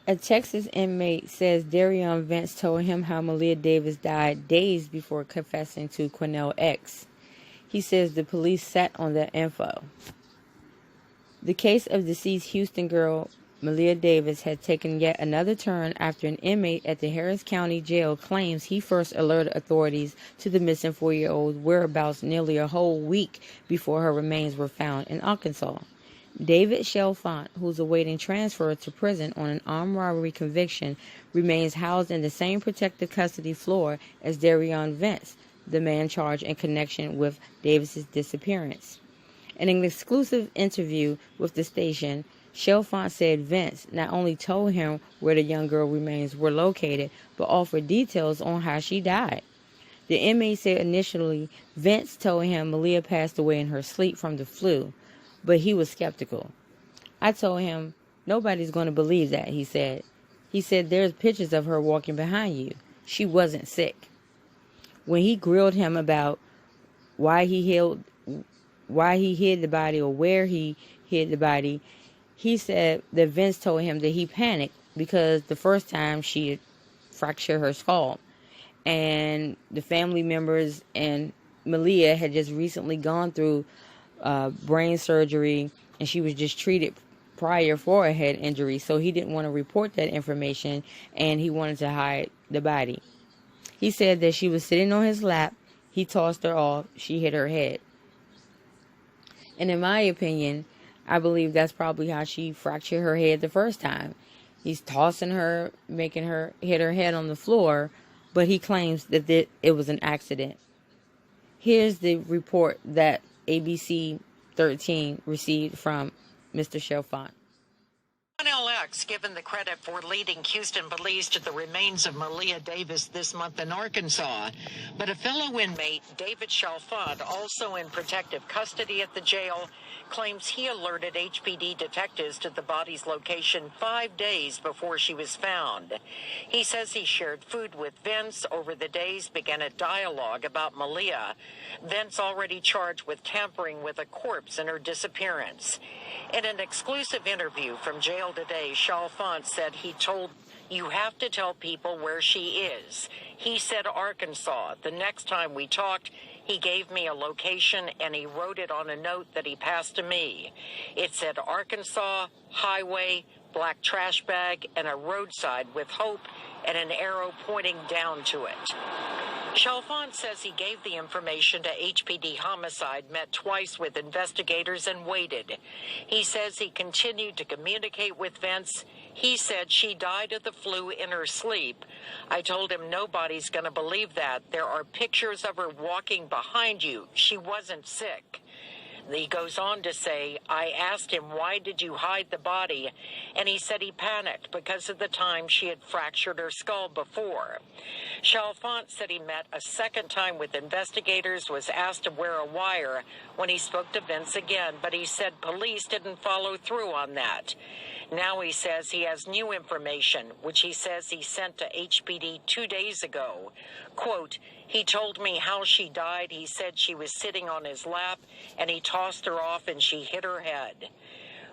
A Texas inmate says Darion Vence told him how Maleah Davis died days before confessing to Quenell X. He says the police sat on that info. The case of deceased Houston girl Maleah Davis had taken yet another turn after an inmate at the Harris County Jail claims he first alerted authorities to the missing 4-year-old's whereabouts nearly a whole week before her remains were found in Arkansas. David Chalfant, who's awaiting transfer to prison on an armed robbery conviction, remains housed in the same protective custody floor as Darion Vence, the man charged in connection with Davis's disappearance. In an exclusive interview with the station, Chalfant said Vence not only told him where the young girl remains were located, but offered details on how she died. The inmate said initially Vence told him Maleah passed away in her sleep from the flu, but he was skeptical. I told him, nobody's going to believe that, he said. He said, there's pictures of her walking behind you. She wasn't sick. When he grilled him about why he hid the body or where he hid the body, he said that Vence told him that he panicked because the first time she had fractured her skull, and the family members and Maleah had just recently gone through brain surgery, and she was just treated prior for a head injury, so he didn't want to report that information, and he wanted to hide the body. He said that she was sitting on his lap, he tossed her off, she hit her head. And in my opinion, I believe that's probably how she fractured her head the first time. He's tossing her, making her hit her head on the floor, but he claims that it was an accident. Here's the report that ABC 13 received from Mr. Chalfant. Quenell X given the credit for leading Houston police to the remains of Maleah Davis this month in Arkansas. But a fellow inmate, David Chalfant, also in protective custody at the jail, claims he alerted HPD detectives to the body's location 5 days before she was found. He says he shared food with Vence over the days, began a dialogue about Maleah. Vence already charged with tampering with a corpse in her disappearance. In an exclusive interview from jail today, Chalfant said he told, "You have to tell people where she is." He said Arkansas. The next time we talked, he gave me a location and he wrote it on a note that he passed to me. It said Arkansas, highway, black trash bag, and a roadside with hope and an arrow pointing down to it. Chalfant says he gave the information to HPD Homicide, met twice with investigators, and waited. He says he continued to communicate with Vence. He said she died of the flu in her sleep. I told him nobody's going to believe that. There are pictures of her walking behind you. She wasn't sick. He goes on to say, I asked him, why did you hide the body? And he said he panicked because of the time she had fractured her skull before. Chalfant said he met a second time with investigators, was asked to wear a wire when he spoke to Vence again, but he said police didn't follow through on that. Now he says he has new information, which he says he sent to HPD 2 days ago. Quote, he told me how she died. He said she was sitting on his lap and he tossed her off and she hit her head.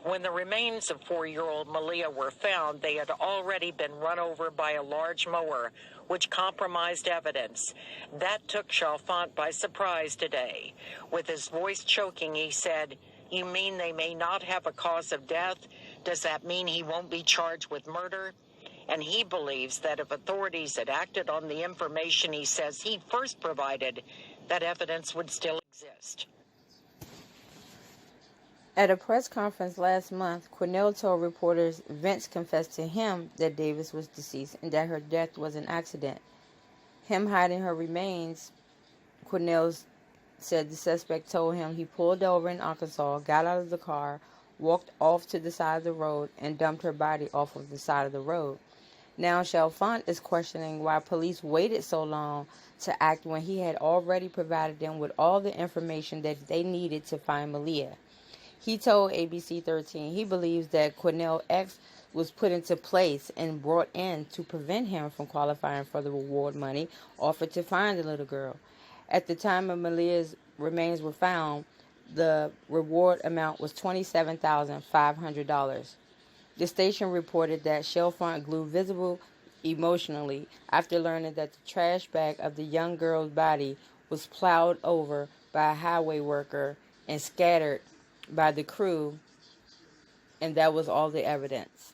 When the remains of 4-year-old Maleah were found, they had already been run over by a large mower, which compromised evidence. That took Chalfant by surprise today. With his voice choking, he said, you mean they may not have a cause of death? Does that mean he won't be charged with murder? And he believes that if authorities had acted on the information he says he first provided, that evidence would still exist. At a press conference last month, Quenell told reporters Vence confessed to him that Davis was deceased and that her death was an accident. Him hiding her remains, Quenell said the suspect told him he pulled over in Arkansas, got out of the car, walked off to the side of the road, and dumped her body off of the side of the road. Now Chalfant is questioning why police waited so long to act when he had already provided them with all the information that they needed to find Maleah. He told ABC 13 he believes that Quenell X was put into place and brought in to prevent him from qualifying for the reward money offered to find the little girl. At the time of Maleah's remains were found, the reward amount was $27,500. The station reported that Chalfant grew visible emotionally after learning that the trash bag of the young girl's body was plowed over by a highway worker and scattered by the crew, and that was all the evidence.